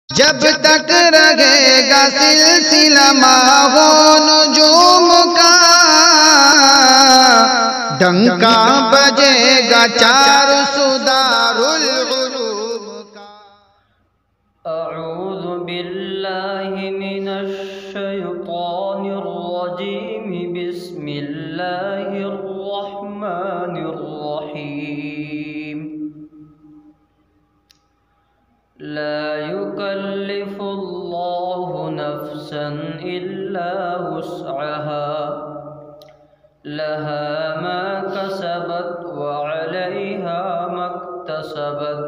जब तक रहेगा सिलसिला माहो नुजूम का, डंका बजेगा चार सुदारुल उलूम का। अऊज़ु बिल्लाहि मिनश शैतानिर रजीम, बिस्मिल्लाहिर रहमानिर रहीम। ला युकल्लिफुल्लाहु नफ्सन इल्ला वुस्अहा, लहा मा कसबत व अलैहा मक्तसबत।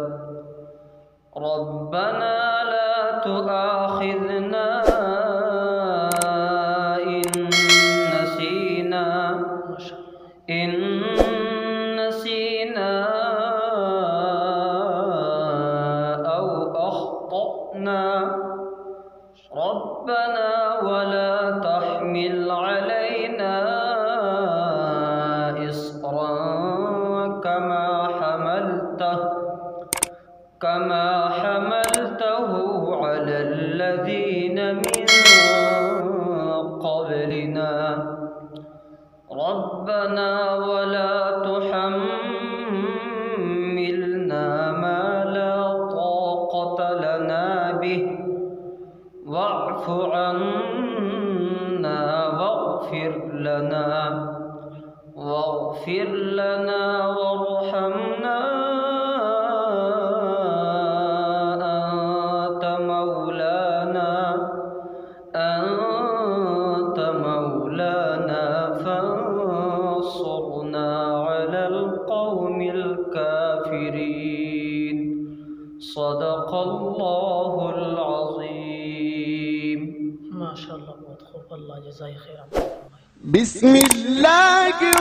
रब्बना ला तुआखिज़ना इन नसीना औ अख्तअना। रब्बना वला तहमिल अलैना इस्रन कमा हमलतहु अलल्लज़ीन मिन क़ब्लिना। रब्बना वला तुहम्मिलना मा ला ताक़त लना बिहि वअफ़ु अन्ना वग़फ़िर लना वरहमना أنت مولانا فانصرنا على القوم الكافرين। صدق الله العظيم। माशाअल्लाह, बहुत खूब, अल्लाह जज़ाए खैर। बिस्मिल्लाहिर